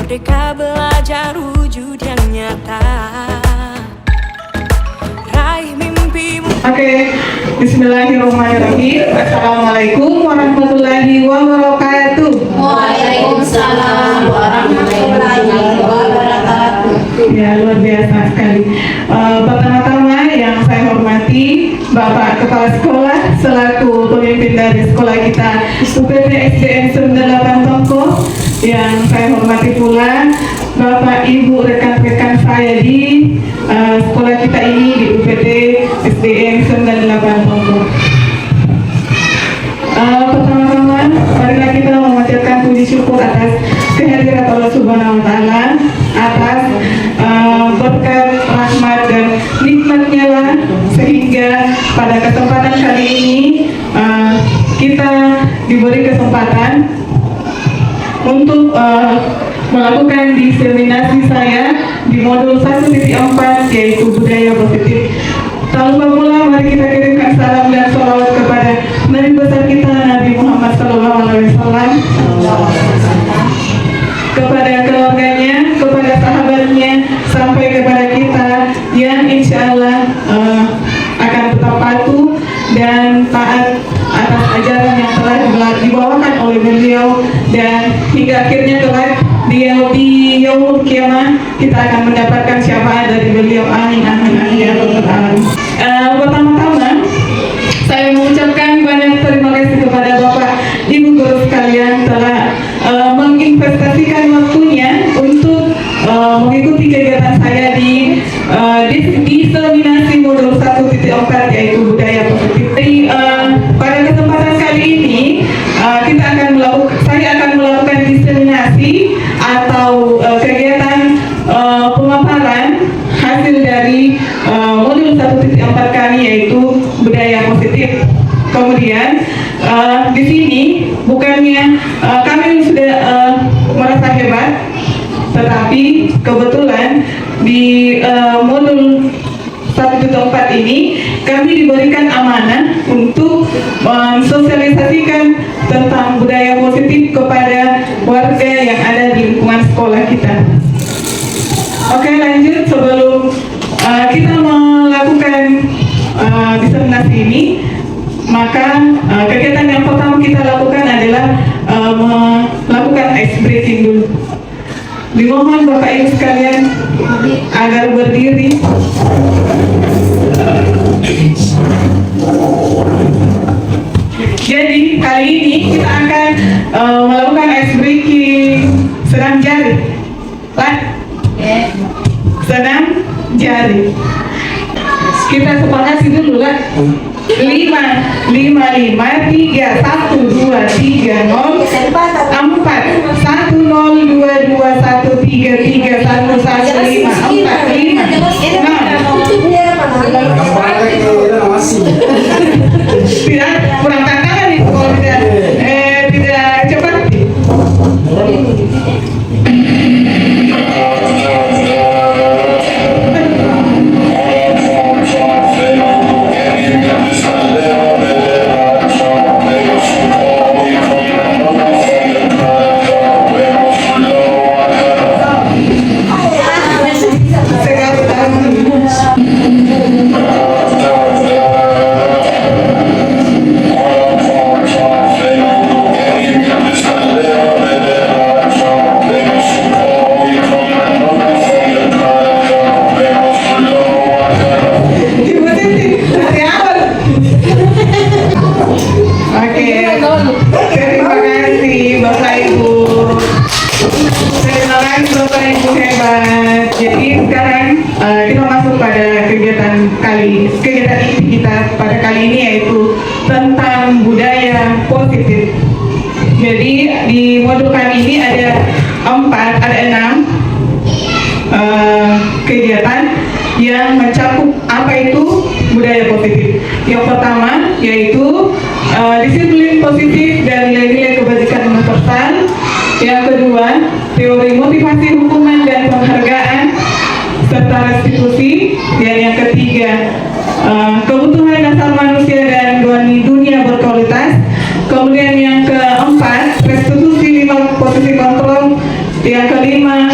Merdeka belajar wujud yang nyata. Raih mimpimu. Oke, bismillahirrahmanirrahim. Assalamualaikum warahmatullahi wabarakatuh. Waalaikumsalam warahmatullahi wabarakatuh. Ya, luar biasa sekali. Pertama-tama yang saya hormati Bapak Kepala Sekolah selaku pemimpin dari sekolah kita UPT SDN 98 Tongko. Yang saya hormati pula Bapak Ibu rekan-rekan saya di sekolah kita ini di UPT SDN 98 Tongko. Pertama-tama marilah kita memanjatkan puji syukur atas kehadiran Allah Subhanahu wa Ta'ala, atas berkat rahmat dan nikmatnya lah, sehingga pada kesempatan kali ini kita diberi kesempatan untuk melakukan diseminasi saya di modul 1.4 yaitu budaya positif. Tak lupa pula mari kita kirimkan salam dan sholawat kepada Nabi besar kita Nabi Muhammad SAW, kepada keluarganya, kepada sahabatnya, sampai kepada kita yang insya Allah akan tetap patuh dan taat atas ajaran yang telah dibawakan oleh beliau, dan hingga akhirnya kelak di yaumul kiamah kita akan mendapatkan syafaat dari beliau. Amin amin amin ya rabbal alamin. Pertama-tama saya mengucapkan banyak terima kasih kepada Bapak Ibu guru sekalian telah menginvestasikan waktunya untuk mengikuti kegiatan saya di diseminasi modul 1.4 yaitu budaya positif. Pada kesempatan kali ini saya akan melakukan diseminasi atau kegiatan pemaparan hasil dari modul 1.4 kami yaitu budaya positif. Kemudian di sini bukannya kami sudah merasa hebat, tetapi kebetulan di modul 1.4 ini kami diberikan amanah untuk mensosialisasikan tentang budaya positif kepada warga yang ada di lingkungan sekolah kita. Oke, lanjut. Sebelum kita melakukan diseminasi ini, maka kegiatan yang pertama kita lakukan adalah melakukan ice breaking dulu. Dimohon Bapak Ibu sekalian agar berdiri. Jadi kali ini kita akan melakukan ice breaking senam jari. Senam jari. Kita sepakati dulu lah. 5, 5, 3, 1, 2, 3, 0, 4, 1, 0, 2, 2, 1, 3, 3, 1, 1, 5, 4, 5, 5, 6. Tidak, kurang tantangan nih kalau tidak cepat. Kegiatan inti kita pada kali ini yaitu tentang budaya positif. Jadi di modul kami ini ada 6 kegiatan yang mencakup apa itu budaya positif. Yang pertama yaitu disiplin positif dan nilai-nilai kebajikan universal. Yang kedua, teori motivasi hukuman dan penghargaan serta restitusi. Dan yang ketiga, kebutuhan dasar manusia dan dunia berkualitas. Kemudian yang keempat, restitusi 5 posisi kontrol. Yang kelima,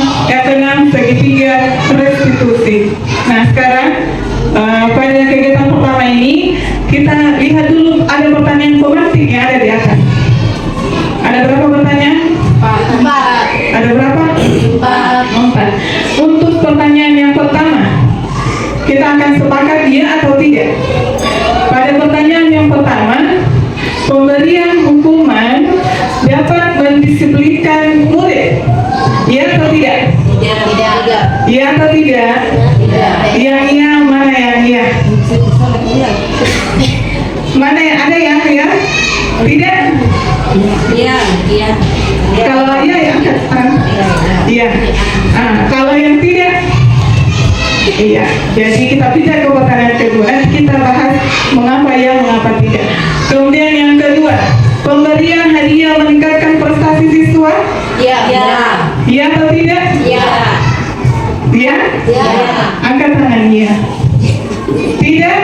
Mana yang ada ya? Tidak? Iya. Kalau iya ya angkat tangan. Iya. Kalau yang tidak, iya. Jadi kita pindah ke pertanyaan kedua. Kita bahas mengapa ya, mengapa tidak. Kemudian yang kedua, pemberian hadiah meningkatkan prestasi siswa. Iya. Iya atau tidak? Iya. Iya? Angkat tangannya. Tidak?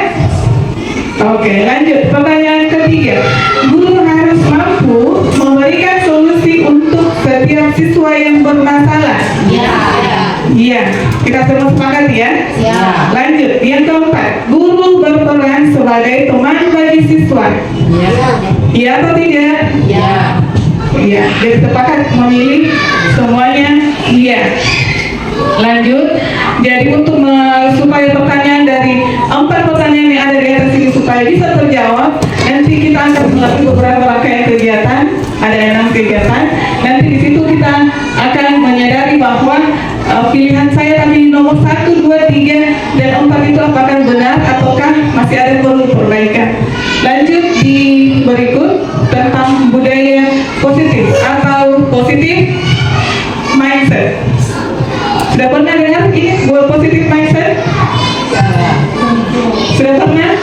Oke, lanjut. Pertanyaan ketiga. Guru harus mampu memberikan solusi untuk setiap siswa yang bermasalah. Iya. Kita semua sepakat ya? Lanjut. Yang keempat. Guru berperan sebagai teman bagi siswa. Iya atau tidak? Iya. Jadi sepakat memilih semuanya iya. Lanjut. Jadi untuk supaya pertanyaan dari 4 pertanyaan yang ada di atas ini supaya bisa terjawab, nanti kita akan melakukan beberapa rangkaian kegiatan. Ada 6 kegiatan. Nanti di situ kita akan menyadari bahwa pilihan saya tadi nomor 1, 2, 3, dan 4 itu apakah benar ataukah masih ada perlu perbaikan. Lanjut di berikut tentang budaya positif atau positif mindset. Sudah pernah dengar ini buat positif mindset? Sudah pernah?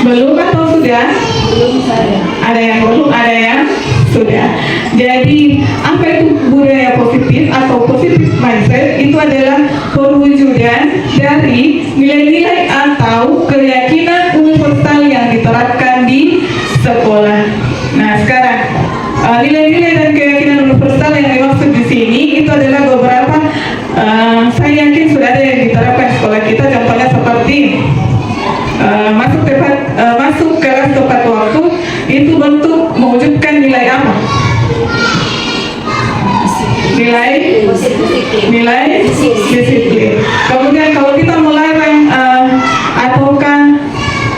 Belum atau sudah? Ada yang belum, ada yang sudah. Jadi apa itu budaya positif atau positif mindset? Itu adalah perwujudan dari nilai-nilai atau keyakinan universal yang diterapkan di sekolah. Nah sekarang nilai-nilai dan keyakinan universal yang dimaksud di sini itu adalah beberapa. Saya yakin sudah ada yang diterapkan di sekolah kita. Contohnya seperti masuk kelas tepat waktu itu bentuk mewujudkan nilai apa? Nilai disiplin. Kemudian kalau kita melarang ataukah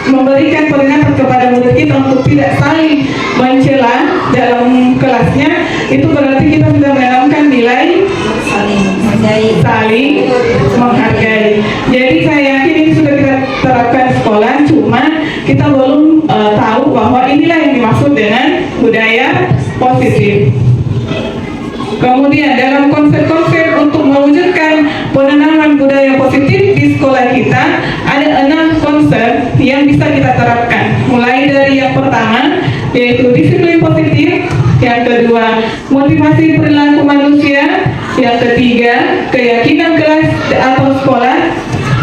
memberikan peringatan kepada murid kita untuk tidak saling mencela dalam kelasnya, itu berarti kita sudah menanamkan nilai saling menghargai. Jadi saya yakin ini sudah kita terapkan di sekolah, cuma kita belum tahu bahwa inilah yang dimaksud dengan budaya positif. Kemudian dalam konsep-konsep untuk mewujudkan penanaman budaya positif di sekolah kita ada 6 konsep yang bisa kita terapkan. Mulai dari yang pertama yaitu disiplin positif, yang kedua motivasi perilaku manusia, yang ketiga keyakinan kelas atau sekolah,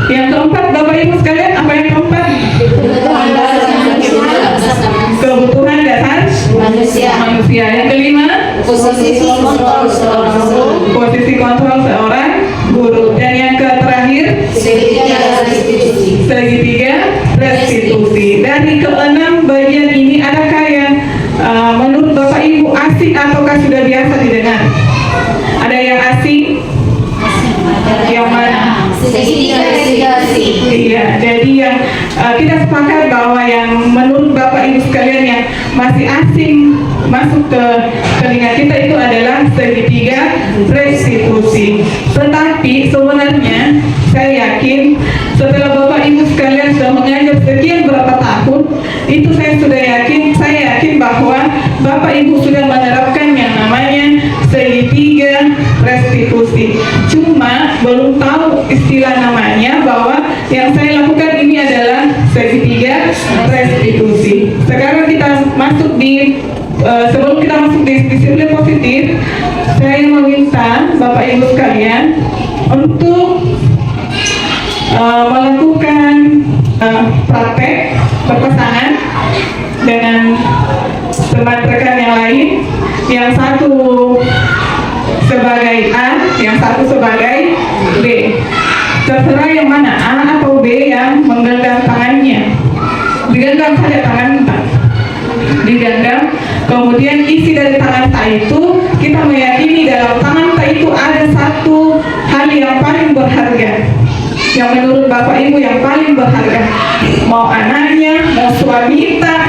yang keempat Bapak Ibu sekalian apa yang keempat? Kebutuhan dasar manusia. Yang kelima posisi kontrol seorang guru. Dan yang terakhir segitiga restitusi. Dari ke-6 bagian ini adakah yang menurut Bapak Ibu asing ataukah sudah biasa didengar? Ada yang asing? Yang mana? Iya, jadi yang kita sepakat bahwa yang menurut Bapak Ibu sekalian yang masih asing masuk ke telinga kita itu adalah segitiga restitusi. Tetapi sebenarnya saya yakin setelah Bapak Ibu sekalian sudah mengajar sekian berapa tahun, itu saya yakin bahwa Bapak Ibu sudah menerapkan yang namanya segitiga restitusi. Cuma belum tahu istilah namanya, bahwa yang saya lakukan ini adalah segitiga restitusi. Sekarang kita masuk di sebelum kita masuk di disiplin positif, saya meminta Bapak Ibu sekalian untuk melakukan praktek berpasangan dengan teman rekan yang lain, yang satu sebagai A, yang satu sebagai B. Terserah yang mana, A atau B yang menggenggam tangannya. Digenggam saja tangan tak, digenggam. Kemudian isi dari tangan tak itu, kita meyakini dalam tangan tak itu ada satu hal yang paling berharga, yang menurut Bapak Ibu yang paling berharga. Mau anaknya, mau suami tak,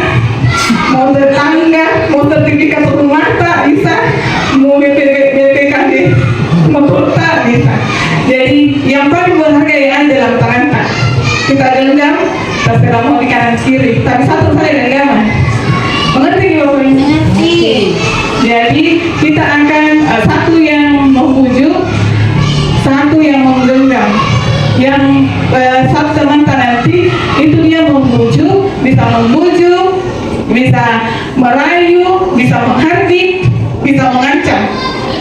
mau tetangga, mau sertifikat rumah tak bisa, mau BPKB motor tak bisa. Jadi yang paling berharga yang ada dalam tangan tak, kita genggam, kanan kiri, tapi satu saja genggaman. Mengerti Bapak Ibu? Mengerti. Jadi kita akan satu yang membujuk, satu yang menggenggam. Yang satu teman nanti itu dia membujuk, bisa merayu, bisa menghardik, bisa mengancam.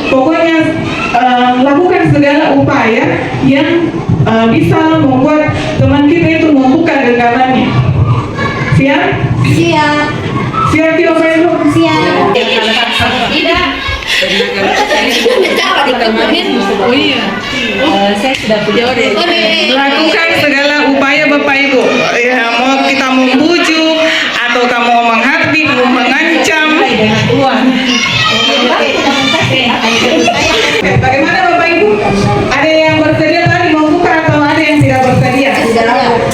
Pokoknya lakukan segala upaya yang bisa membuat teman kita itu membuka genggamannya. Siap? Siap. Siap kita Bapak Ibu? Siap. Tidak. Oh iya. Saya sudah punya Lakukan segala upaya Bapak Ibu. Ya, mau kita membujuk atau kamu mau menghardik, mau mengancam. Bagaimana Bapak Ibu? Ada yang bersedia tadi membuka atau ada yang tidak bersedia?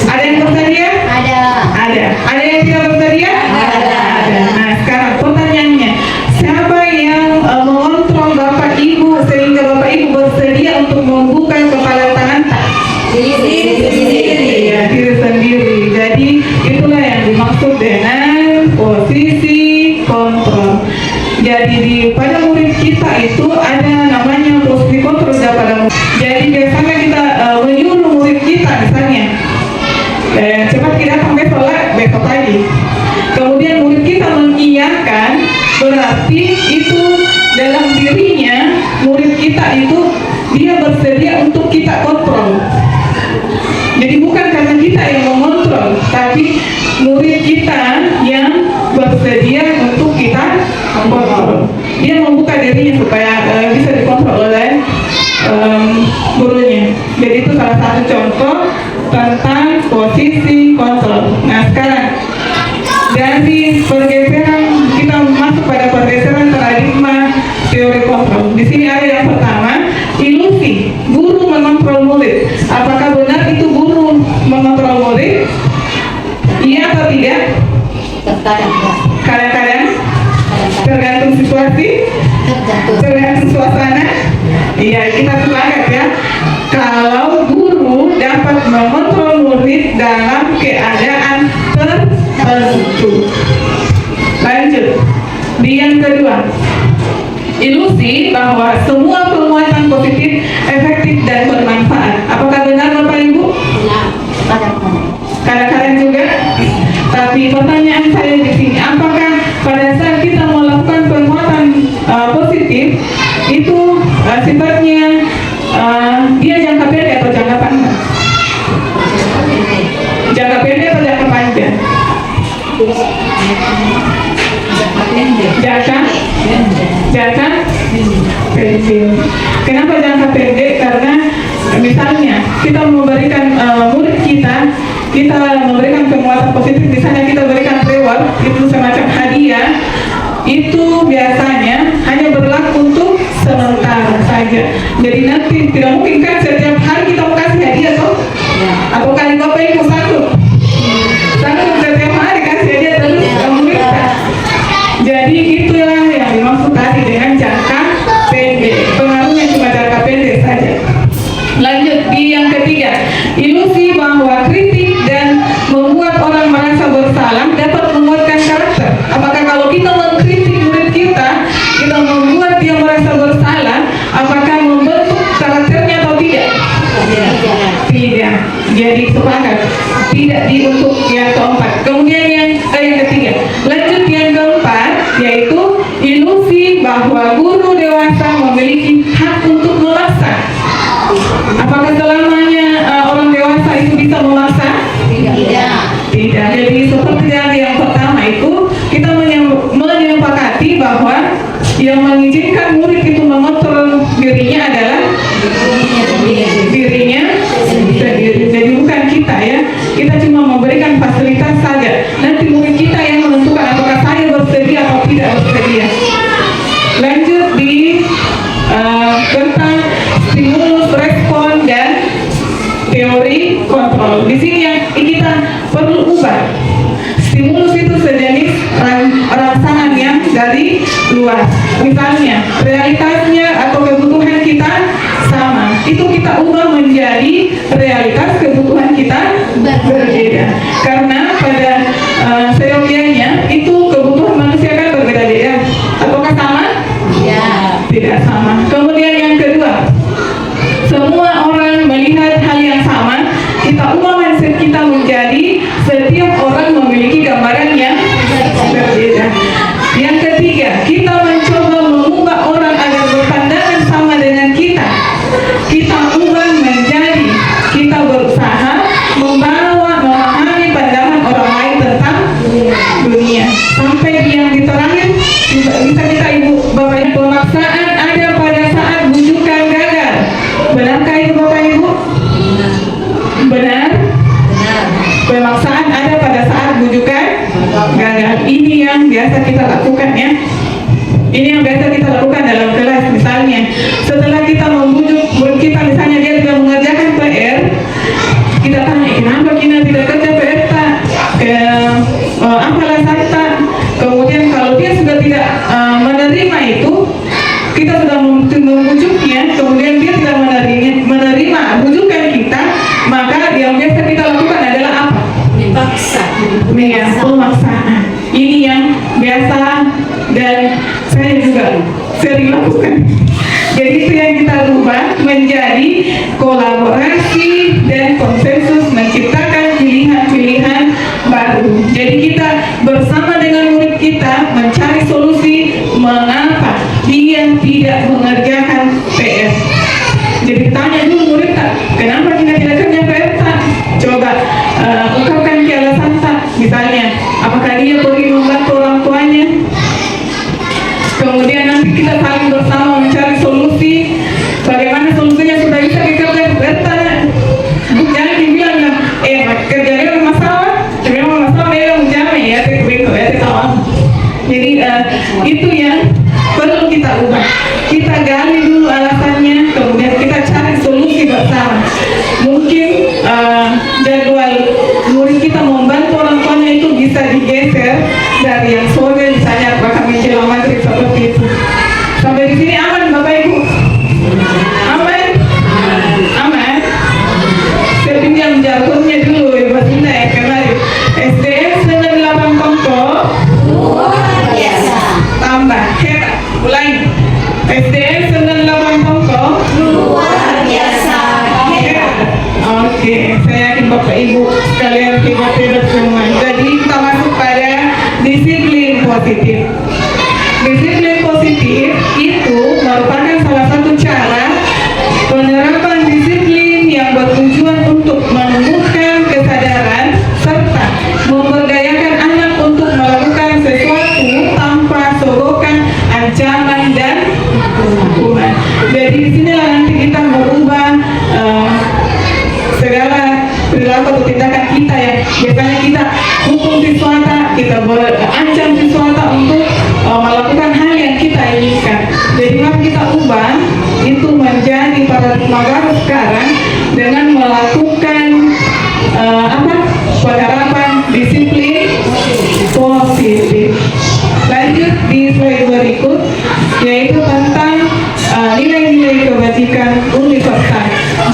Ada yang bersedia? Ada. Ada yang tidak bersedia? Ada. Nah, sekarang pertanyaannya, siapa yang mengontrol Bapak Ibu sehingga Bapak Ibu bersedia untuk membuka kepala tangan? Ya, diri sendiri. Jadi itulah yang dimaksud dengan posisi kontrol. Jadi pada murid kita itu ada namanya posisi kontrol pada murid. Jadi biasanya kita menyuruh murid kita misalnya, cepat kita sampai sholat besok pagi. Kemudian murid kita mengiyakan, berarti itu dalam dirinya murid kita itu dia bersedia untuk kita kontrol. Jadi bukan karena kita yang mengontrol, tapi murid kita yang bersedia untuk kita kontrol. Dia membuka dirinya supaya bisa dikontrol oleh gurunya. Jadi itu salah satu contoh tentang posisi kontrol. Nah sekarang dari pergeseran kita masuk pada pergeseran paradigma teori kontrol. Di sini ada yang pertama, ilusi guru mengontrol murid. Apakah benar itu guru mengontrol murid? Iya atau tidak? Kadang-kadang tergantung situasi, tergantung suasana. Iya, kita sepakat ya. Kalau guru dapat mengontrol murid dalam keadaan tertentu. Lanjut. Di yang kedua, ilusi bahwa semua penguatan positif efektif dan bermanfaat. Apakah benar Bapak Ibu? Kadang-kadang juga. Tapi pertanyaan saya di sini, apakah pada saat kita melakukan penguatan positif itu sifatnya dia jangka pendek atau jangka panjang? Jangka pendek atau jangka panjang? Jangka pendek. Kenapa jangka pendek? Karena misalnya kita memberikan murid kita memberikan penguatan positif, misalnya kita berikan reward, itu semacam hadiah, itu biasanya hanya berlaku untuk sementara saja. Jadi nanti tidak mungkin kan setiap hari kita mau kasih hadiah toh? Atau kali Bapak Ibu sanggup setiap hari kasih hadiah terus murid. Jadi itulah yang dimaksud tadi dengan jangka pendek. Pengaruhnya cuma jangka pendek saja. Lanjut di yang ketiga, ilusi bahwa kritik dan membuat orang merasa bersalah dapat menguatkan karakter. Apakah kalau kita mengkritik murid kita membuat dia merasa bersalah, apakah membentuk karakternya atau tidak? Tidak. Jadi sepakat. Tidak di untuk yang keempat. Kemudian yang ketiga. Lanjut yang keempat, yaitu ilusi bahwa guru dewasa memiliki hak untuk memaksa. Apakah selamanya orang dewasa itu bisa memaksa? Tidak. Jadi seperti yang pertama itu kita menyepakati bahwa yang mengizinkan murid itu mengontrol dirinya adalah dirinya sendiri. Jadi bukan kita ya. Kita cuma memberikan fasilitas saja. Nanti murid kita yang menentukan apakah saya bersedia atau tidak bersedia. Lanjut di tentang stimulus, respon, dan teori kontrol. Di sini yang kita perlu ubah. Stimulus itu sejenis rangsangan yang dari luar. Misalnya, realitasnya atau kebutuhan kita sama. Itu kita ubah menjadi realitas kebutuhan kita berbeda. Karena pada lakukan ya. Ini yang biasa kita lakukan dalam kelas. Misalnya setelah kita membujuk murid kita, misalnya dia tidak mengerjakan PR, kita tanya kenapa Kina tidak kerja PR tak, apa alasan tak. Kemudian kalau dia sudah tidak menerima itu, kita sudah membujuknya, kemudian dia tidak menerima bujukan kita, maka yang biasa kita lakukan adalah apa? Dipaksa. Pemaksaan. Ini yang biasa dan saya juga sering lakukan. Jadi itu yang kita rubah menjadi kolaborasi dan konsensus, menciptakan pilihan-pilihan baru. Jadi kita bersama dengan murid kita mencari solusi mengapa dia tidak mengerjakan PR. Jadi tanya dulu murid tak, kenapa kita tidak kerja PR tak? Coba ungkapkan alasan tak. Misalnya, apakah dia pergi membantu orang tuanya? Kemudian nanti kita saling bersama mencari solusi. Bagaimana solusinya sudah bisa dikerjakan PR tak? Jangan dibilang kerjanya masalah, memang masalah yang menjamin ya, jadi itu yang perlu kita ubah. Kita gali dulu alasannya, kemudian kita cari solusi bersama. Mungkin jadwal murid kita membantu orang tuanya itu bisa digeser dari yang sore, misalnya bahkan menjelang maghrib seperti itu. Sampai di sini aman Bapak Ibu? Aman? Aman? Saya pinjam jargonnya dulu Ibu Sinda yang kemarin. SDM 98 Tongko Luar biasa. tambah hebat. Ulangi. SDM 98 Tongko Luar biasa. hebat. Oke, saya yakin Bapak Ibu sekalian hebat-hebat semua. Jadi kita masuk pada disiplin positif. Disiplin positif itu merupakan salah satu cara penerapan disiplin yang bertujuan untuk menumbuhkan kesadaran serta memberdayakan anak untuk melakukan sesuatu tanpa sogokan, ancaman dan hukuman. Jadi disinilah nanti kita merubah segala perilaku atau tindakan kita ya. Biasanya kita hukum siswa, kita berancam siswa untuk melakukan hal yang kita inginkan. Jadi mari kita ubah itu menjadi paradigma baru sekarang dengan melakukan penerapan disiplin positif. Lanjut di slide berikut, yaitu tentang nilai-nilai kebajikan universal.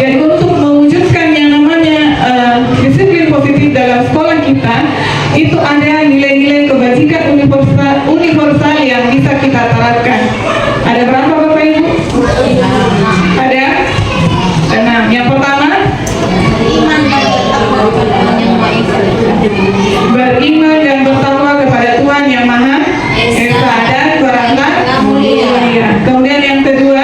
Jadi untuk mewujudkan yang namanya disiplin positif dalam sekolah kita, itu ada nilai-nilai kebajikan universal yang bisa kita terapkan. Ada berapa Bapak Ibu? Ada 6. Yang pertama, beriman dan bertakwa kepada Tuhan Yang Maha Esa dan berangkat mulia. Kemudian yang kedua,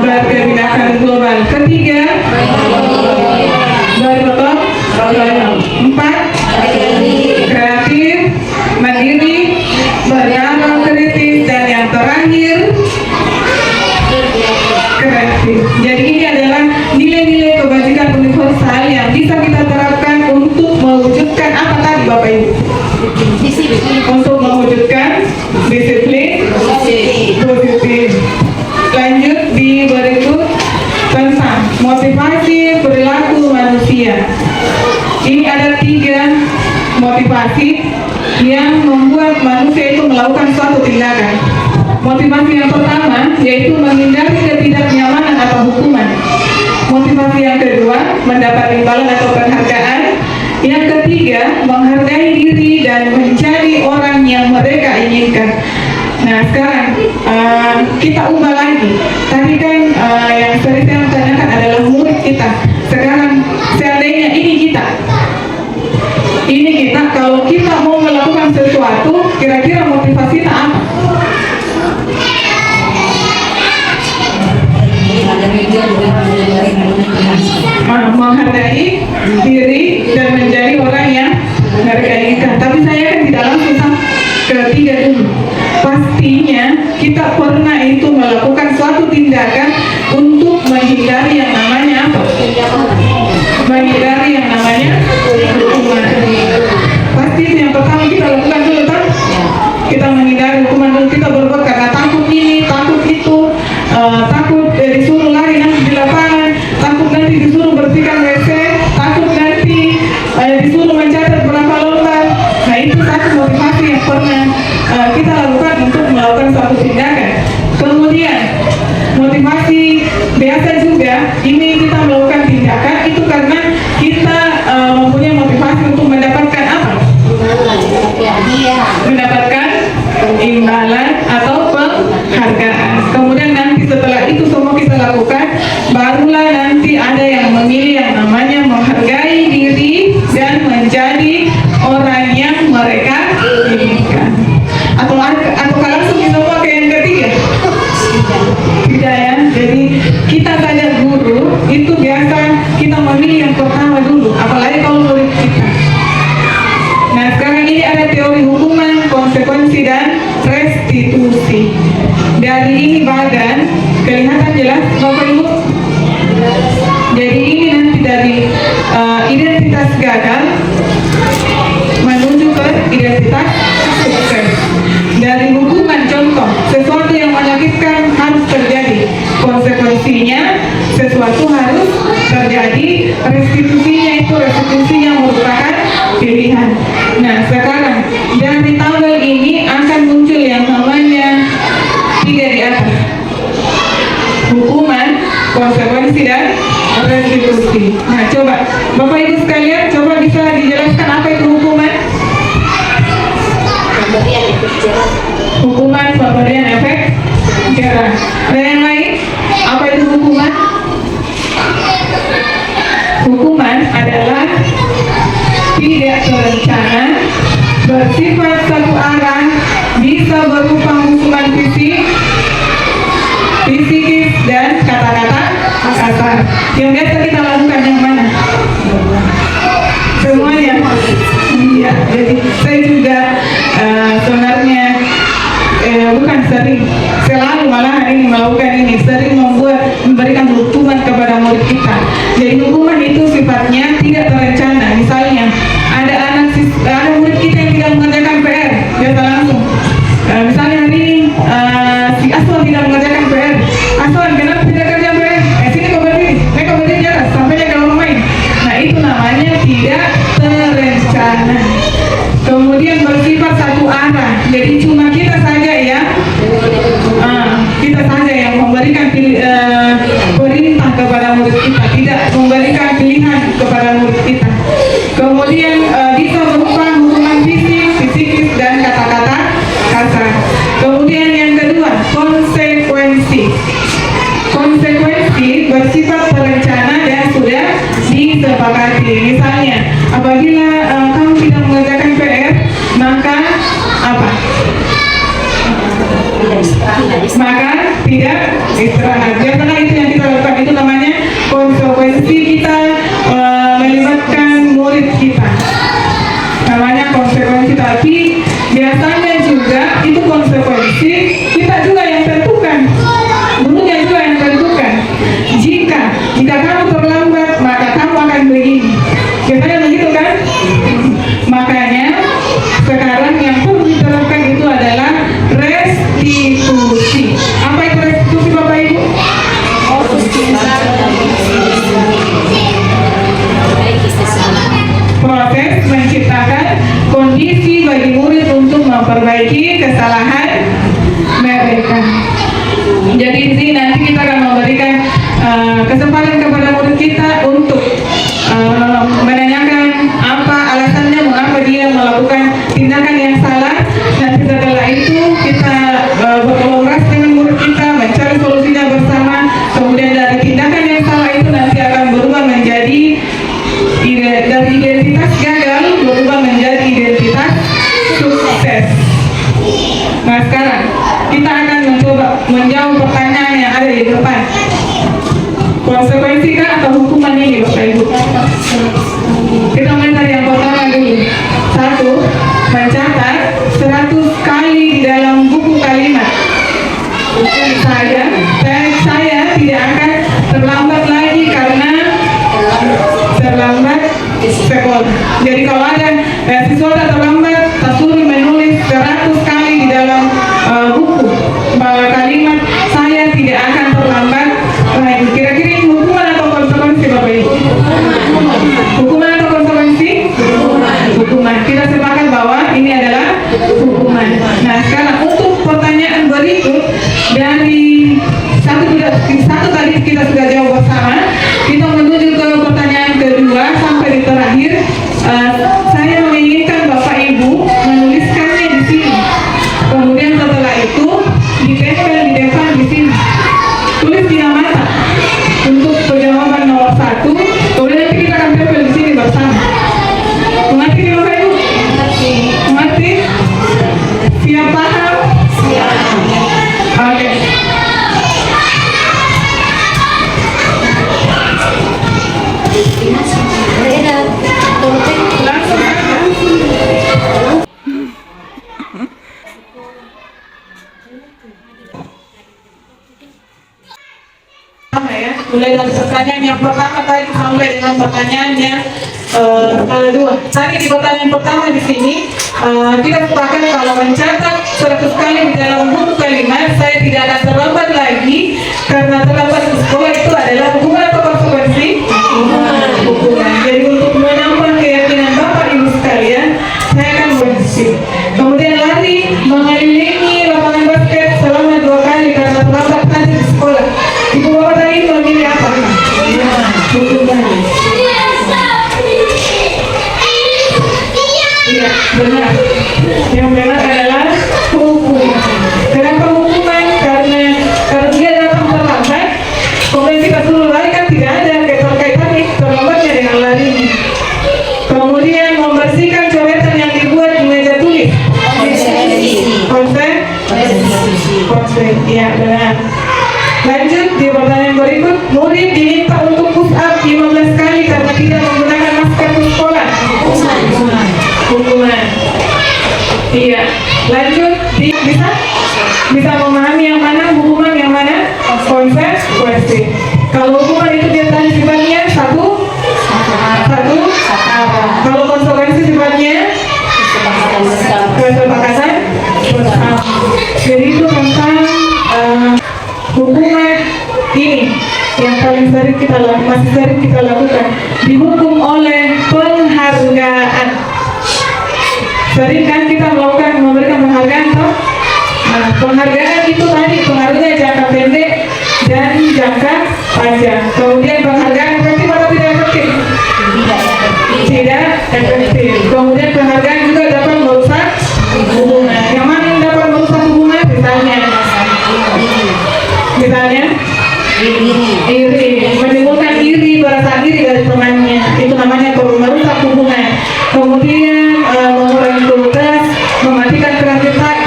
berkebinekaan global. Ketiga, bergotong royong. 4, kreatif, mandiri, berdialog kritis, dan yang terakhir, kreatif. Jadi ini adalah nilai-nilai kebajikan universal yang bisa kita terapkan untuk mewujudkan apa tadi Bapak Ibu? Untuk mewujudkan disiplin positif. Lanjut di berikut tentang motivasi perilaku manusia. Ini ada 3 motivasi yang membuat manusia itu melakukan suatu tindakan. Motivasi yang pertama yaitu menghindari ketidaknyamanan atau hukuman. Motivasi yang kedua, mendapat imbalan atau penghargaan. Yang ketiga, menghargai diri dan menjadi orang yang mereka inginkan. Nah sekarang kita ubah lagi. Tadi kan yang sering saya tanyakan adalah murid kita. Sekarang seandainya ini kita, kalau kita mau melakukan sesuatu, kira-kira motivasinya apa? Menghargai diri dan menjadi orang yang mereka inginkan. Tapi saya kan tidak langsung ketiga dulu. Pastinya kita pernah itu melakukan suatu tindakan untuk menghindari yang namanya apa? Menghindari yang namanya hukuman. Pasti yang pertama kita lakukan dulu kan? identitas sukses. Dari hukuman contoh, sesuatu yang menyakitkan harus terjadi. Konsekuensinya, sesuatu harus terjadi. Restitusinya itu restitusi yang merupakan pilihan. Nah, sekarang dari tabel ini akan muncul yang namanya 3 di atas. Hukuman, konsekuensi, dan restitusi. Nah, coba Bapak Ibu sekalian, coba bisa dijelaskan apa itu hukuman? Pemberian efek jerah. Hukuman pemberian efek jerah. Ada yang lain? Apa itu hukuman? Hukuman adalah tidak terencana, bersifat satu arah, bisa berupa hukuman fisik, psikis, dan kata-kata kasar. Yang biasa kita lakukan yang mana? Semuanya. Iya, jadi saya juga sebenarnya bukan sering, selalu malah ini melakukan ini, sering memberikan hukuman kepada murid kita. Jadi hukuman itu sifatnya tidak terencana. Misalnya ada murid kita yang tidak mengerjakan PR, biasa langsung. Misalnya hari ini si Aswan tidak mengerjakan PR. Aswan, kenapa tidak kerja PR? Sini kau berdiri, kau berdiri jarak sampai dia kalau main. Nah, itu namanya tidak terencana. Kemudian bersifat satu arah, jadi cuma kita saja ya, kita saja yang memberikan perintah kepada murid kita, tidak memberikan pilihan kepada murid kita. Kemudian bisa berupa hukuman fisik, psikis, dan kata-kata kasar. Kemudian yang kedua, konsekuensi. Konsekuensi bersifat terencana dan sudah disepakati. Misalnya, apabila kamu tidak mengerjakan PR, maka apa? Maka tidak istirahat. Biasanya itu yang kita lakukan, itu namanya konsekuensi kita melibatkan murid kita. Namanya konsekuensi, tapi biasanya juga itu konsekuensi kita juga yang tentukan. Gurunya juga yang tentukan. Jika kamu terlambat, maka kamu akan begini. Biasanya begitu kan? Makanya sekarang yang perlu diterapkan itu adalah restitusi. Apa itu restitusi, Bapak Ibu? Proses menciptakan kondisi bagi murid untuk memperbaiki kesalahan mereka. Jadi di sini nanti kita akan memberikan kesempatan kepada murid kita untuk menanyakan apa alasannya mengapa dia melakukan tindakan yang salah. Nanti setelah itu kita berkolaborasi dengan murid kita mencari solusinya bersama. Kemudian dari tindakan yang salah itu nanti akan berubah menjadi dari identitas gagal berubah menjadi identitas sukses. Nah, sekarang kita akan mencoba menjawab pertanyaan yang ada di depan. Konsekuensi kah atau hukuman ini, Bapak Ibu? Kita mulai dari yang pertama dulu. 1. Mencatat 100 kali di dalam buku kalimat. Saya tidak akan terlambat lagi karena terlambat sekolah. Jadi kalau ada siswa terlambat, tak suruh menulis 100 kali di dalam buku kalimat saya tidak akan terlambat lagi. Kira-kira ini hukuman atau konsekuensi, Bapak Ibu? Hukuman atau konsekuensi? Hukuman. Kita sepakat bahwa ini adalah hukuman. Nah, sekarang untuk pertanyaan berikut, dari satu tadi kita sudah jawab bersama, kita menuju ke pertanyaan kedua sampai di terakhir. Saya menginginkan Bapak Ibu menuliskannya di sini. Kemudian setelah itu ditempel di depan di sini. Tulis di mata untuk penjawaban nomor 1. Kemudian nanti kita akan tempel di sini bersama. Mengerti nih Bapak Ibu? Mengerti? Siap paham? Siap. Oke. Langsung aja. Ya, mulai dari pertanyaan yang pertama tadi sampai dengan pertanyaan yang ada dua. Tadi di pertanyaan pertama di sini kita sepakat kalau mencatat 100 kali di dalam buku kalimat, saya tidak akan terlambat lagi karena terlambat ke sekolah itu adalah hubungan atau konsekuensi? Hubungan. Jadi untuk menambah keyakinan Bapak Ibu sekalian, saya akan berhenti. Kemudian lari mengelilingi lapangan basket selama 2 kali karena terlambat nanti di sekolah. Ibu Bapak tadi memilih apa? Hubungan. Iya, benar. Yang benar adalah hukuman. Kenapa hukuman? Karena kalau dia datang terlambat, kemudian kita suruh lari kan tidak ada kaitan terlambatnya dengan larinya. Kemudian membersihkan coretan yang dibuat di meja tulis. Konsep. Iya, benar. Lanjut di pertanyaan berikut, murid diminta untuk push up 15 kali karena tidak menggunakan masker di sekolah. Hukuman. Iya. Lanjut bisa memahami yang mana hukuman, yang mana konsekuensi. Kalau hukuman itu dia tadi sifatnya satu. Kalau konsekuensi sifatnya kesepakatan. Jadi itu tentang hukuman ini yang paling sering kita lakukan, masih sering kita lakukan, dihukum oleh penghargaan. Sering kan kita memberikan penghargaan toh? Nah, penghargaan itu tadi pengaruhnya jangka pendek dan jangka panjang. Kemudian penghargaan efektif atau tidak efektif? Tidak efektif. Kemudian penghargaan juga dapat merusak hubungan. Yang mana yang dapat merusak hubungan? Misalnya iri, menimbulkan iri, perasaan iri dari temannya, itu namanya merusak hubungan. Kemudian mengurangi tugas, mematikan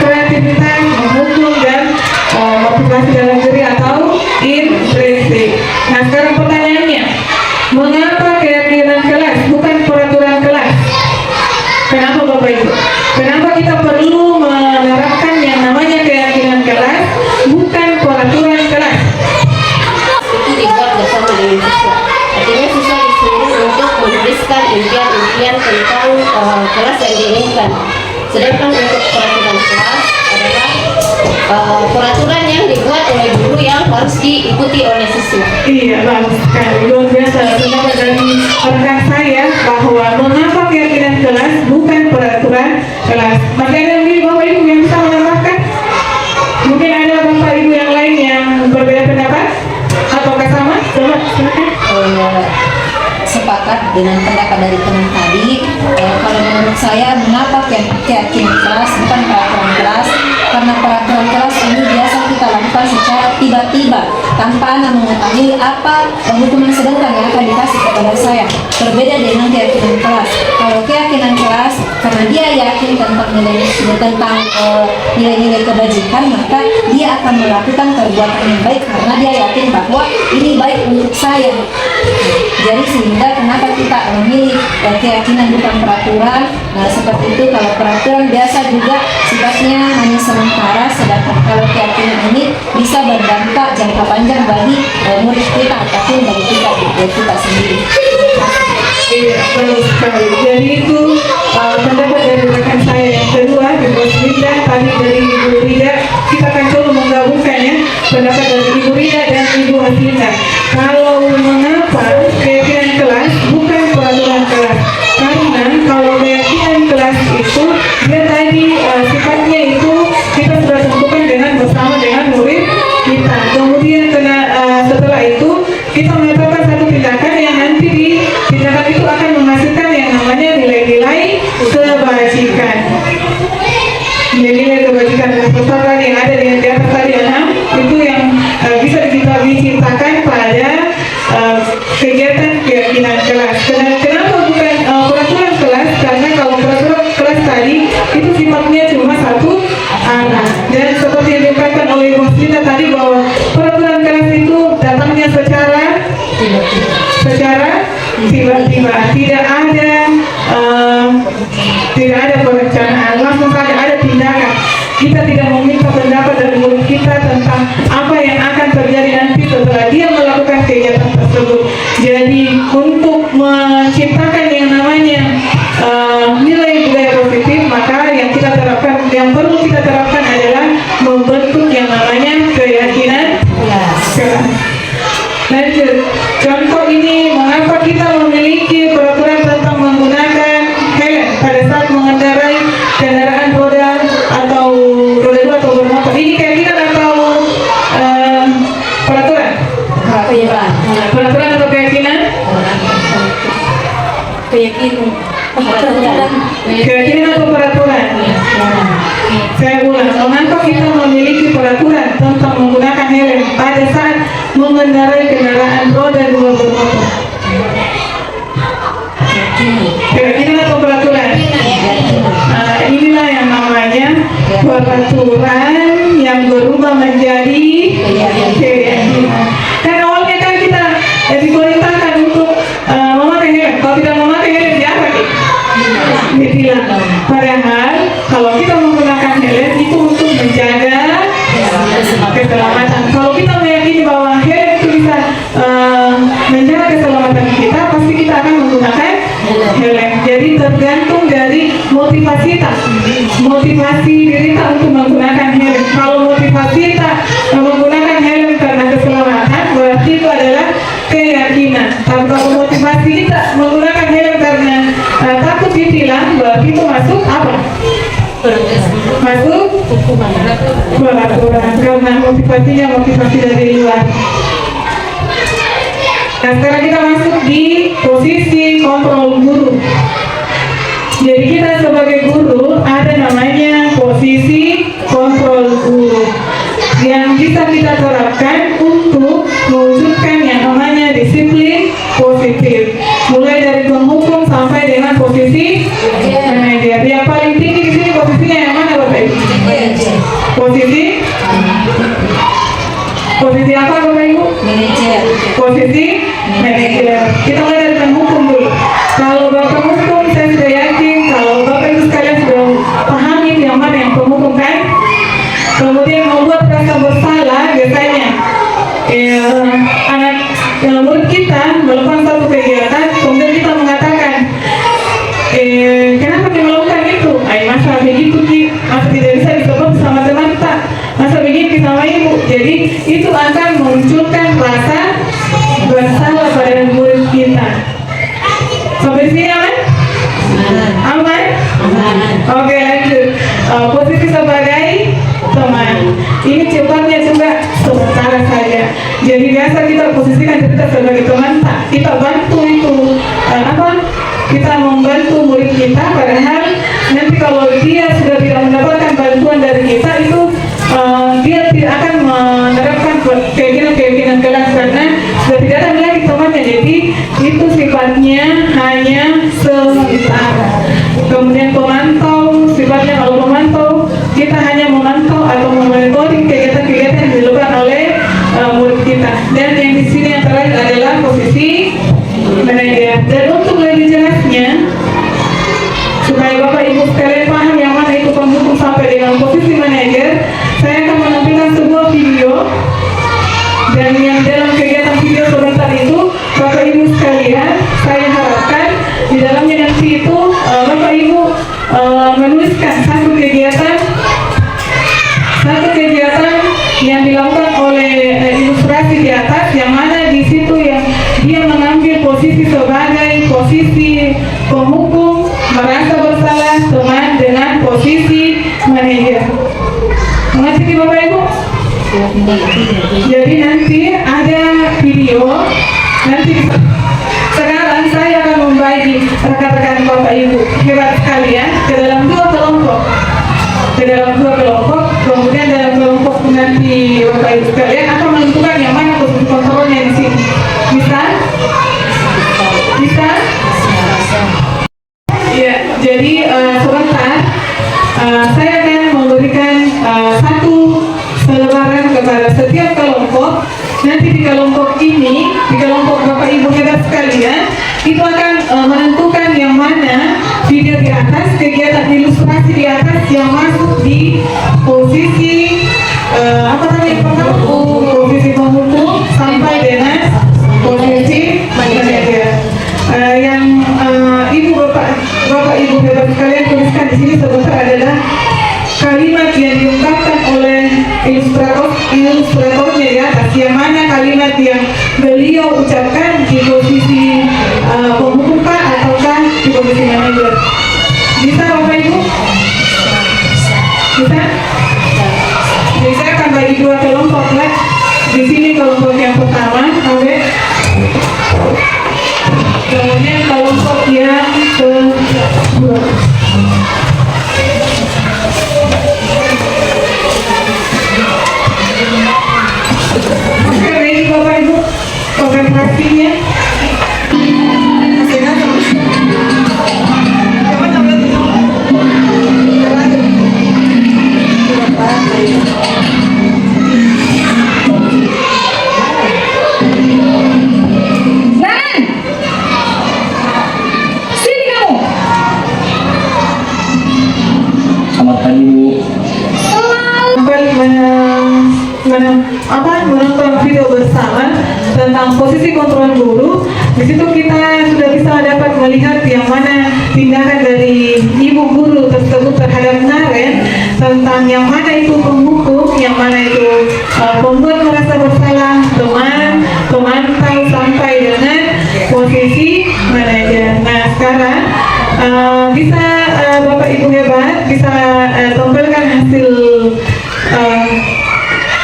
kreativitas, menghukum dan motivasi dalam diri atau intrinsi. Nah sekarang pertanyaannya, mengapa keyakinan kelas bukan peraturan kelas? Kenapa Bapak Ibu? Kenapa kita perlu menerapkan yang namanya keyakinan kelas bukan peraturan kelas? Itu dibuat bersama dengan siswa. Artinya siswa disuruh untuk menuliskan impian-impian tentang kelas yang diinginkan. Sedangkan untuk peraturan kelas adalah peraturan yang dibuat oleh guru yang harus diikuti oleh siswa. Iya, bagus sekali. Luar biasa. Pendapat dari rekan saya bahwa mengapa keyakinan kelas bukan peraturan kelas. Masih ada yang Bapak Ibu yang bisa menambahkan? Mungkin ada Bapak Ibu yang lain yang berbeda pendapat? Ataukah sama? Coba, silakan. Sepakat dengan pendapat dari teman tadi. Kalau menurut saya, mengapa keyakinan kelas bukan peraturan kelas? Karena peraturan kelas ini biasa kita lakukan secara tiba-tiba tanpa anak mengetahui apa hukuman sedangkan yang akan dikasih kepada saya. Berbeda dengan keyakinan kelas. Kalau keyakinan kelas, karena dia yakin tentang nilai-nilai kebajikan, maka dia akan melakukan perbuatan yang baik karena dia yakin bahwa ini baik untuk saya. Jadi sehingga kenapa kita memilih keyakinan bukan peraturan? Nah seperti itu. Kalau peraturan biasa juga sifatnya hanya sementara, sedangkan kalau keyakinan ini bisa berdampak jangka panjang bagi murid kita ataupun bagi kita sendiri. Iya, bagus sekali. Jadi itu pendapat dari rekan saya yang kedua, Ibu Rida, tadi dari Ibu Rida. Kita akan coba menggabungkan ya pendapat dari Ibu Rida dan Ibu Hasina. Kalau mengapa keyakinan kelas bukan peraturan kelas? Karena kalau keyakinan kelas itu dia tadi sifatnya itu kita sudah tentukan bersama dengan murid kita. Kemudian setelah itu kita melakukan satu tindakan yang nanti di tindakan itu akan menghasilkan yang namanya nilai-nilai kebajikan. Nilai-nilai kebajikan peserta yang ada di atas tadi 6 itu yang bisa kita diciptakan pada kegiatan keyakinan kelas. Kenapa bukan peraturan kelas? Karena kalau peraturan kelas tadi itu sifatnya cuma satu anak. Dan seperti yang dikatakan oleh Ibu Sita tadi bahwa peraturan kelas itu datangnya secara tiba-tiba, tidak ada perencanaan, langsung saja ada tindakan. Kita tidak meminta pendapat dari murid kita tentang apa yang akan terjadi nanti setelah dia melakukan kegiatan tersebut. Jadi untuk menciptakan yang Keyakinan atau peraturan? Saya ulang, mengapa kita memiliki peraturan tentang menggunakan helm pada saat mengendarai kendaraan roda dua bermotor? Keyakinan atau peraturan? Inilah yang namanya peraturan yang berubah menjadi keyakinan. Kan awalnya kan kita diperintahkan untuk memakai helm. Kalau tidak memakai helm, apa nih? Ditilang. Padahal kalau kita menggunakan helm itu untuk menjaga keselamatan. Kalau kita meyakini bahwa helm itu bisa menjaga keselamatan kita, pasti kita akan menggunakan helm. Jadi tergantung dari motivasi kita, motivasi diri kita untuk menggunakan helm. Kalau motivasi kita menggunakan helm karena keselamatan, berarti itu adalah keyakinan. Tapi kalau motivasi kita menggunakan helm karena takut ditilang, berarti itu masuk apa? Masuk peraturan, karena motivasinya motivasi dari luar. Nah, sekarang kita masuk di posisi kontrol guru. Jadi kita sebagai guru ada namanya posisi kontrol guru yang bisa kita terapkan untuk mewujudkan yang namanya disiplin positif. Mulai dari penghukum sampai dengan posisi manajer. Yang paling tinggi di sini posisinya yang mana, Bapak Ibu? Posisi apa, Bapak Ibu? Manajer. Posisi manajer. Kita mulai dari penghukum dulu. Kalau Bapak hukum, saya sudah yakin kalau Bapak Ibu sekalian sudah pahami yang mana yang penghukum kan? Kemudian membuat rasa bersalah biasanya anak murid kita melakukan satu kegiatan, kemudian kita mengatakan kenapa dia melakukan itu? Masa begitu Ki, masa tidak bisa dicoba bersama teman tak, masa begini sama ibu. Jadi itu akan memunculkan rasa bersalah pada murid kita. Sampai sini aman? Aman? Oke, lanjut. Posisi sebagai teman. Ini cepatnya juga sementara saja. Jadi biasa kita posisikan kita sebagai teman, tak? Kita bantu itu kita membantu murid kita. Padahal nanti kalau dia sudah tidak mendapatkan bantuan dari kita, itu dia tidak akan menerapkan keyakinan kelas karena sudah tidak ada lagi temannya. Jadi itu sifatnya hanya sementara. Kemudian pemantau, sifatnya kalau pemantau kita hanya memantau atau memonitoring kegiatan-kegiatan yang dilakukan oleh murid kita. Dan yang di sini yang terakhir adalah posisi manajer. Dan untuk lebih jelasnya, supaya Bapak Ibu sekalian paham yang mana itu penghukum sampai dengan posisi manajer, saya akan menampilkan sebuah video. Dan yang dalam kegiatan video sebentar itu, Bapak Ibu sekalian, saya harapkan di dalamnya nanti itu Bapak Ibu menuliskan satu kegiatan yang dilakukan oleh ilustrasi di atas, yang mana di situ yang dia mengambil posisi sebagai posisi penghukum, merasa bersalah, teman dengan posisi manajer. Mengerti Bapak Ibu? Jadi nanti ada video. Nanti sekarang saya akan membagi rekan-rekan Bapak Ibu hebat sekalian ke dalam dua kelompok. Kemudian dalam kelompok nanti Bapak Ibu sekalian akan menentukan yang mana posisi kontrolnya di sini. Bisa? Ya, jadi sebentar saya akan memberikan satu selebaran kepada setiap kelompok. Nanti di kelompok ini, di kelompok Bapak Ibu hebat sekalian, itu akan menentukan yang mana video di atas, kegiatan ilustrasi di atas yang masuk di posisi posisi penghukum sampai dengan posisi manajer. Yang Bapak Ibu hebat sekalian tuliskan di sini sebentar adalah kalimat yang diungkapkan oleh ilustratornya di atas, yang mana kalimat yang beliau ucapkan di posisi penghukum ataukah di posisi manajer. Bisa Bapak Ibu? Bisa? Jadi saya akan bagi dua kelompok lah. Di sini kelompok yang pertama, kemudian kelompok yang kedua. Oke, baik Bapak Ibu, konsentrasinya. Selamat pagi Bu. Menonton video bersama tentang posisi kontrol guru. Di situ kita sudah bisa dapat melihat yang mana tindakan dari ibu guru tersebut terhadap Naren, tentang yang mana itu penghukum, yang mana itu pembuat merasa bersalah, teman, pemantau, sampai dengan posisi manajer. Nah sekarang bisa Bapak Ibu hebat bisa tampilkan hasil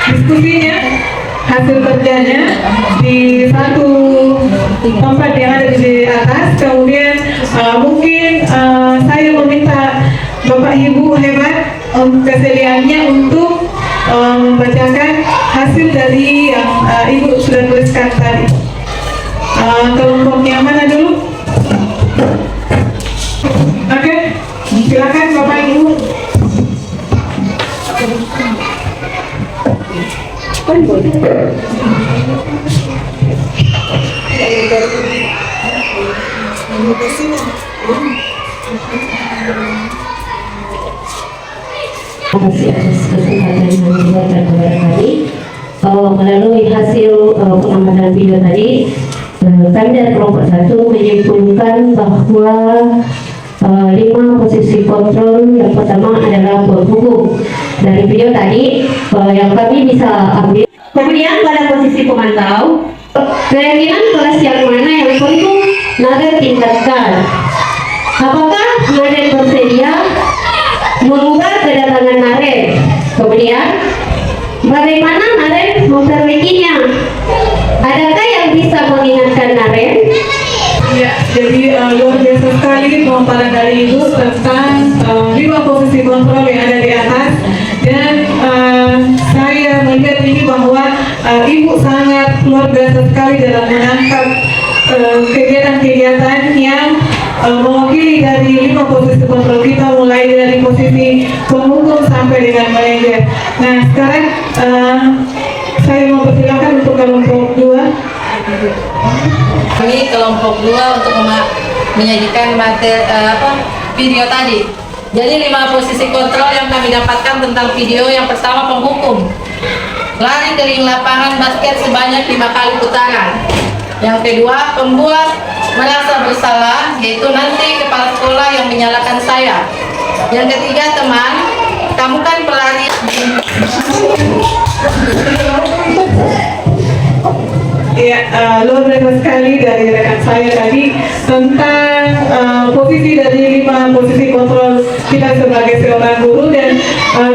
diskusinya, hasil kerjanya di satu tempat yang ada di atas. Kemudian mungkin saya meminta Bapak Ibu hebat kesediaannya untuk membacakan hasil dari yang Ibu sudah tuliskan tadi. Kelompok yang mana dulu? Oke, silakan Bapak Ibu. Terima kasih atas kesempatan yang diberikan kepada kami. Melalui hasil pengamatan video tadi, kami dari kelompok 1 menyimpulkan bahwa 5 posisi kontrol yang pertama adalah penghukum. Dari video tadi yang kami bisa ambil. Kemudian pada posisi pemantau, keyakinan kelas yang mana yang perlu Naren tingkatkan. Apakah Naren bersedia mengubah kedatangan Naren? Kemudian bagaimana Naren memperbaikinya? Adakah yang bisa mengingatkan Naren? Ya, jadi luar biasa sekali pemaparan dari Ibu tentang 5 posisi kontrol yang ada di atas. Dan saya melihat ini bahwa Ibu sangat luar biasa sekali dalam menangkap kegiatan-kegiatan yang mewakili dari 5 posisi kontrol kita, mulai dari posisi penghukum sampai dengan manajer. Nah sekarang saya mau persilakan untuk kelompok 2. Kami kelompok 2 untuk menyajikan materi video tadi. Jadi 5 posisi kontrol yang kami dapatkan tentang video. Yang pertama penghukum, lari keliling lapangan basket sebanyak 5 kali putaran. Yang kedua pembuat merasa bersalah, yaitu nanti kepala sekolah yang menyalahkan saya. Yang ketiga teman, kamu kan pelari. Ya, luar biasa sekali dari rekan saya tadi tentang posisi dari 5 posisi kontrol kita sebagai seorang guru. Dan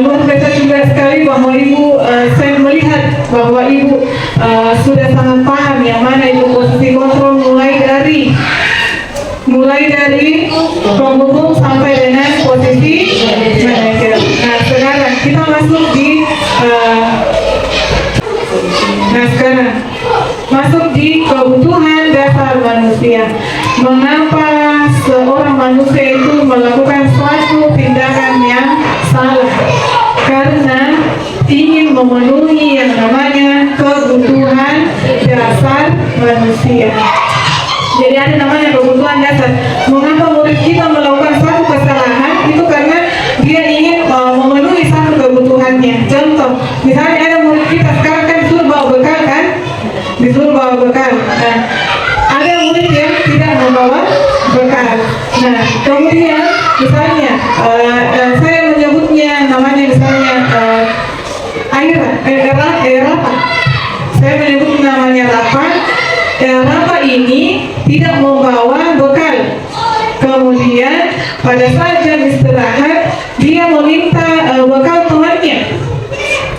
luar biasa juga sekali bahwa Ibu, saya melihat bahwa Ibu sudah sangat paham yang mana itu posisi kontrol, mulai dari penghukum sampai dengan posisi manajer. Nah sekarang kita masuk di kebutuhan dasar manusia. Mengapa seorang manusia itu melakukan suatu tindakan yang salah? Karena ingin memenuhi yang namanya kebutuhan dasar manusia. Jadi ada namanya kebutuhan dasar. Mengapa murid kita melakukan suatu kesalahan? Itu karena dia ingin memenuhi satu kebutuhannya. Contoh, misalnya ada murid kita sekarang kan disuruh bawa bekal kan? Disuruh bawa bekal. Nah, ada murid yang tidak membawa bekal. Nah, kemudian misalnya saya menyebutnya namanya misalnya Rafa. Saya menyebut namanya Rafa. Rafa ini tidak membawa bekal. Kemudian pada saat jam istirahat dia meminta bekal temannya.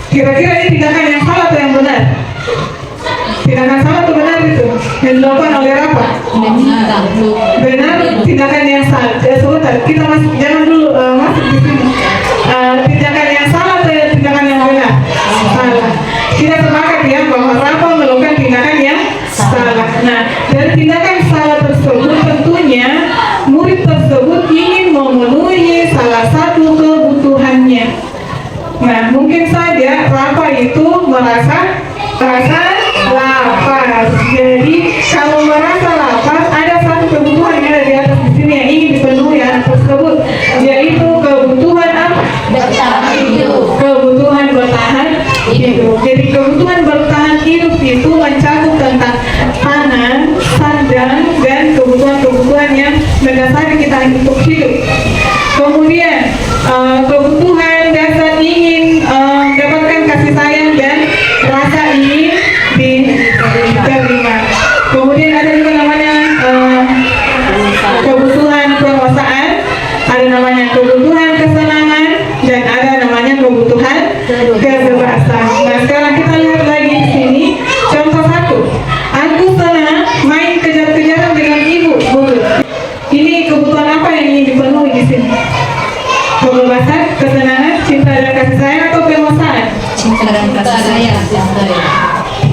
Kira-kira ini tindakan yang salah atau yang benar? Tindakan salah atau benar itu yang dilakukan oleh Rafa? Benar, tindakan yang salah. Disebut sebentar, kita masuk, jangan dulu masuk di sini. Tindakan yang salah atau tindakan yang benar? Salah. Kita sepakat ya bahwa Rafa melakukan tindakan yang salah. Nah, dari tindakan salah tersebut tentunya murid tersebut ingin memenuhi salah satu kebutuhannya. Nah, mungkin saja Rafa itu merasa lapar. Jadi kalau merasa lapar, ada satu kebutuhan yang ada di atas di sini yang ingin dipenuhi anak tersebut, yaitu kebutuhan apa? Kebutuhan bertahan hidup. Jadi kebutuhan bertahan hidup itu mencakup tentang pangan, sandang, dan kebutuhan-kebutuhan yang mendasari kita untuk hidup. Kemudian kebutuhan dasar ingin mendapatkan kasih sayang dan rasa ingin diterima. Kemudian ada juga namanya kebutuhan penguasaan, ada namanya kebutuhan kesenangan, dan ada namanya kebutuhan kebebasan. Nah, sekarang kita lihat lagi di sini contoh satu. Aku senang main kejar-kejaran dengan ibu guru. Ini kebutuhan apa yang ingin dipenuhi di sini? Kebebasan, kesenangan, cinta dan kasih sayang, atau penguasaan? Cinta dan kasih sayang.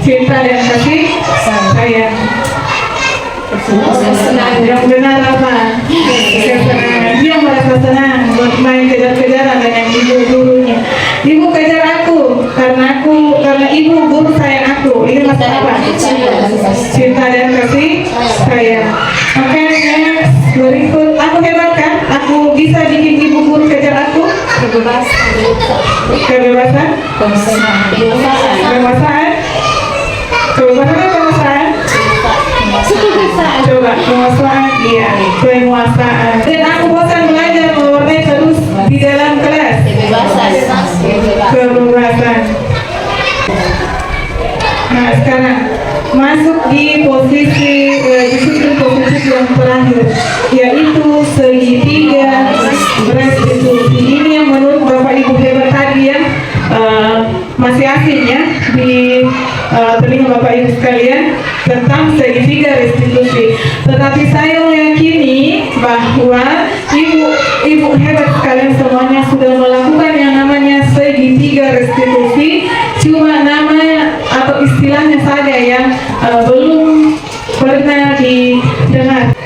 Cinta dan kasih sayang. Yang benar apa? Kesenangan. Dia merasa senang bermain kejar-kejaran dengan ibu gurunya. Ibu kejar aku karena ibu guru sayang aku. Ini masalah apa? Cinta dan kasih sayang. Oke, next. Berikut, aku hebat kan? Aku bisa bikin ibu guru kejar aku. Kebebasan? Penguasaan. Kebebasan atau penguasaan? Coba, penguasaan. Iya, penguasaan. Dan aku bosan belajar mewarnai terus di dalam kelas. Kebebasan. Nah, sekarang masuk di posisi yang terakhir, yaitu segitiga restitusi. Ini yang menurut Bapak Ibu hebat tadi ya, masih asing ya di telinga Bapak Ibu sekalian tentang segitiga restitusi. Tetapi saya meyakini bahwa ibu hebat sekalian semuanya sudah melakukan yang namanya segitiga restitusi. Cuma namanya atau istilahnya saja yang belum pernah didengar.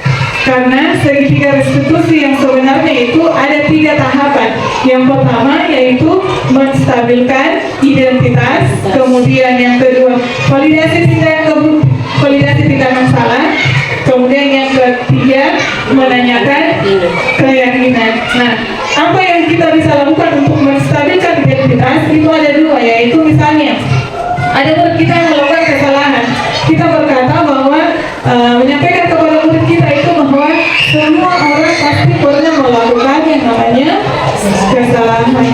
Karena segitiga restitusi yang sebenarnya itu ada 3 tahapan. Yang pertama yaitu menstabilkan identitas, kemudian yang kedua validasi tindakan salah, kemudian yang ketiga menanyakan keyakinan. Nah, apa yang kita bisa lakukan untuk menstabilkan identitas itu ada 2, yaitu misalnya ada murid kita yang melakukan kesalahan. Kita berkata bahwa menyampaikan kepada murid kita itu bahwa semua orang pasti pernah melakukan yang namanya kesalahan.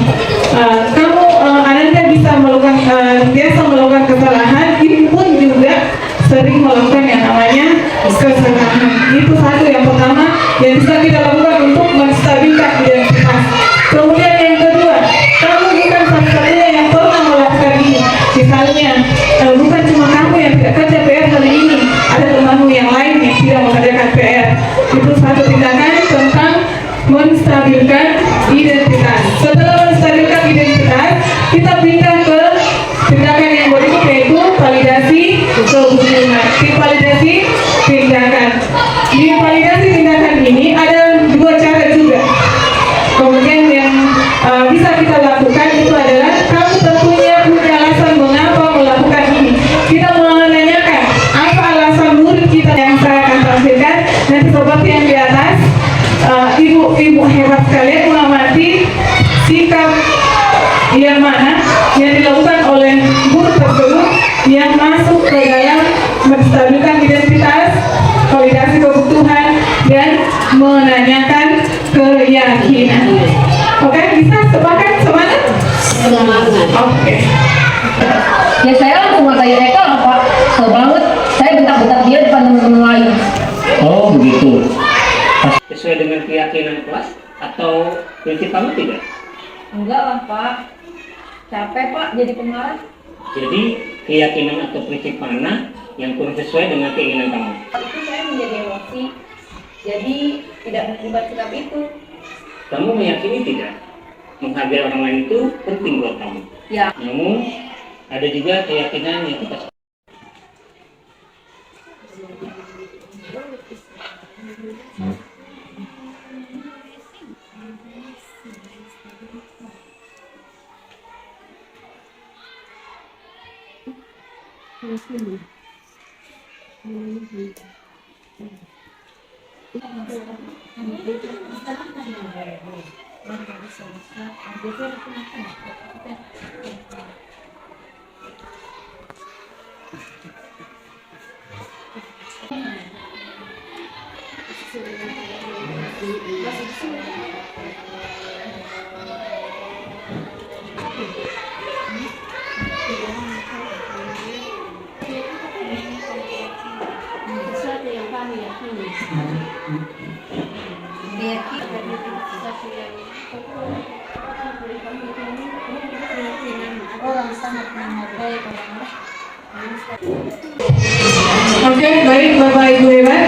Kamu Ananda bisa melakukan biasa melakukan kesalahan, ini pun juga sering melakukan yang namanya kesalahan. Itu satu yang pertama yang bisa kita lakukan untuk menstabilkan identitas. Kemudian yang kedua, kamu bukan satu-satunya yang pernah melakukan ini. Misalnya, bukan cuma kamu yang tidak kerja PR hari ini, ada temanmu yang lain yang tidak mengerjakan PR. Itu satu tindakan tentang menstabilkan identitas. Setelah menstabilkan identitas, kita pindah ke tindakan yang berikut, yaitu validasi kebutuhan. Di validasi tindakan. Di validasi tindakan ini ada 2 cara juga. Kemudian yang bisa kita lakukan itu adalah kamu tentunya punya alasan mengapa melakukan ini. Kita menanyakan apa alasan murid kita yang saya akan tampilkan. Nanti seperti yang di atas, ibu hebat sekalian mengamati sikap yang mana yang dilakukan oleh guru tersebut yang masuk ke dalam menstabilkan identitas, validasi kebutuhan, dan menanyakan keyakinan. Oke, bisa sepakat semangat? Oke. Ya saya langsung ngatain Eka lah Pak. Kesel banget. Saya bentak-bentak dia depan teman-teman lain. Oh begitu. Sesuai dengan keyakinan kelas atau prinsip kamu tidak? Enggak lah Pak. Capek Pak jadi pengarang. Jadi keyakinan atau prinsip mana yang kurang sesuai dengan keinginan kamu? Itu saya menjadi emosi. Jadi tidak mengubah sikap itu. Kamu meyakini tidak? Menghargai orang lain itu penting buat kamu. Ya. Namun ada juga keyakinan yang kita Sesuatu yang kami yakini. Orang sangat menghargai orang lain. Oke, baik Bapak Ibu hebat.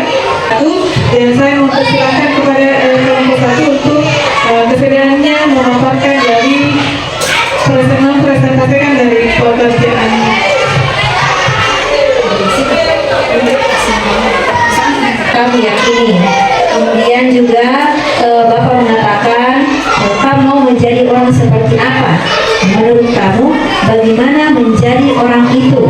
Dan saya mempersilahkan kepada kelompok 1 untuk kesediaannya memaparkan dari presentasikan dari pekerjaan. Kami yakini. Kemudian juga Bapak mengatakan kamu mau menjadi orang seperti apa? Menurut kamu bagaimana menjadi orang itu?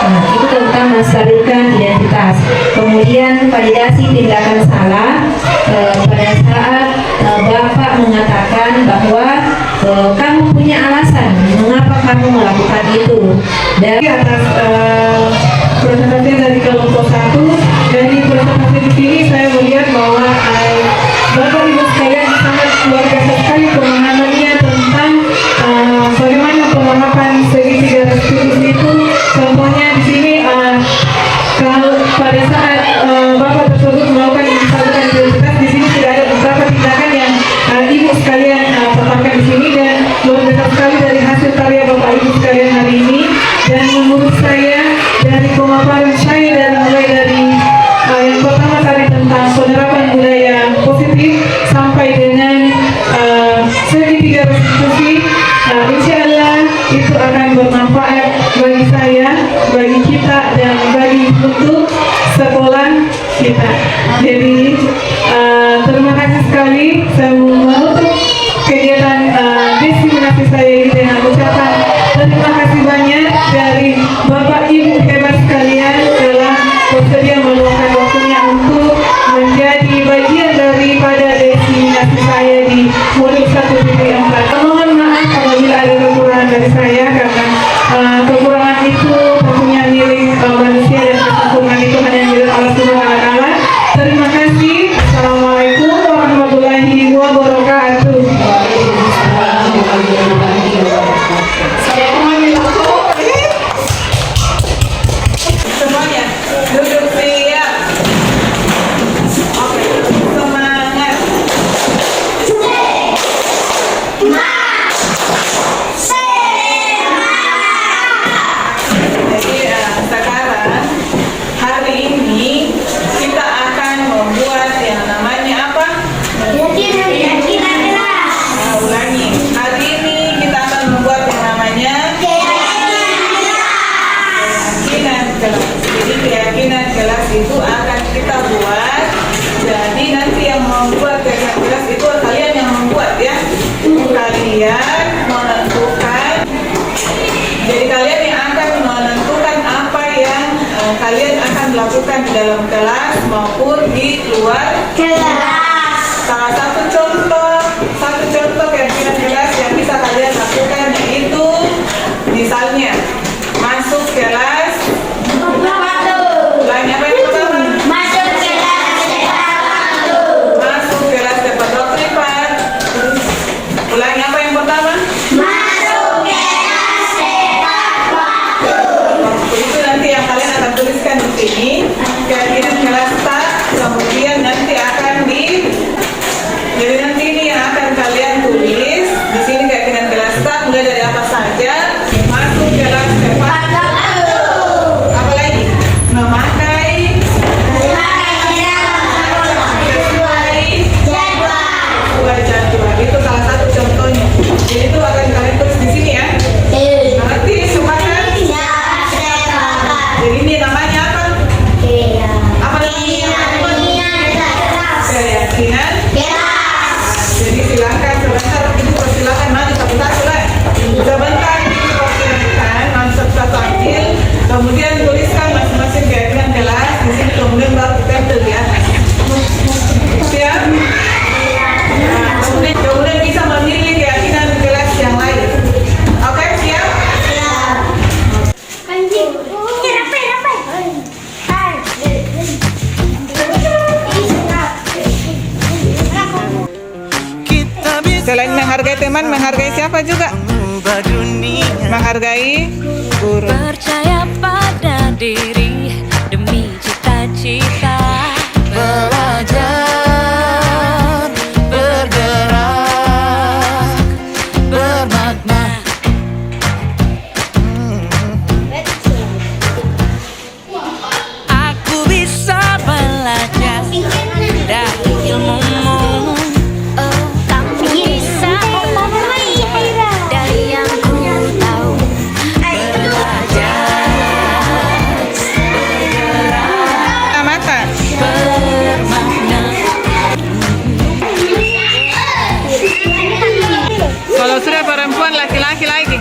Nah, itu tentang menstabilkan identitas. Kemudian validasi tindakan salah pada saat Bapak mengatakan bahwa kamu punya alasan mengapa kamu melakukan itu. Dan Di atas presentasi dari kelompok 1, dari presentasi di sini saya melihat bahwa Bapak Ibu sekalian sangat luar biasa sekali pemahamannya tentang bagaimana penerapan segitiga restitusi itu. Contohnya di sini kalau pada saat Bapak tersebut melakukan menstabilkan identitas, di sini tidak ada beberapa tindakan yang Ibu sekalian paparkan di sini, dan luar biasa sekali dari hasil karya Bapak Ibu sekalian hari ini. Dan menurut saya dari pemaparan saya mulai dari yang pertama tadi tentang penerapan budaya positif sampai dengan segitiga restitusi, insya Allah itu akan bermanfaat bagi saya, bagi kita, dan bagi untuk sekolah kita. Jadi terima kasih sekali. Saya menutup kegiatan diseminasi saya ini dengan ucapan terima kasih banyak dari Bapak Ibu hebat sekalian telah bersedia meluangkan waktunya untuk menjadi bagian daripada diseminasi saya di modul 1.4. Mohon maaf apabila ada kekurangan dari saya, karena kekurangan itu tentunya milik manusia dan kesempurnaan itu hanya milik Allah Subhanahu wa Ta'ala. Terima kasih. Assalamualaikum warahmatullahi wabarakatuh. Semuanya duduk siap. Oke, semangat. Jadi sekarang hari ini kita akan membuat yang namanya apa? Ulangi. Hari ini kita akan membuat yang namanya keyakinan kelas. Jadi keyakinan kelas itu akan kita buat. Jadi nanti yang membuat keyakinan kelas itu kalian yang membuat ya. Kalian menentukan. Jadi kalian yang akan menentukan apa yang kalian akan lakukan di dalam kelas maupun di luar kelas. Salah satu contoh keyakinan kelas yang bisa kalian lakukan yaitu misalnya masuk kelas. Ulangi apa yang pertama? Masuk kelas tepat waktu privat. Ulangi apa yang pertama? Itu nanti yang kalian akan tuliskan di sini. Keyakinan kelas tak, kemudian nanti akan jadi nanti ini Selain menghargai teman, menghargai siapa juga? Menghargai guru. Percaya pada diri demi cita-cita. Belajar, bergerak, bermakna. Aku bisa belajar dari ilmumu. Oh, kamu bisa belajar dari yang ku tahu. Belajar Mata. bermakna. Kalau sudah perempuan, laki-laki lagi.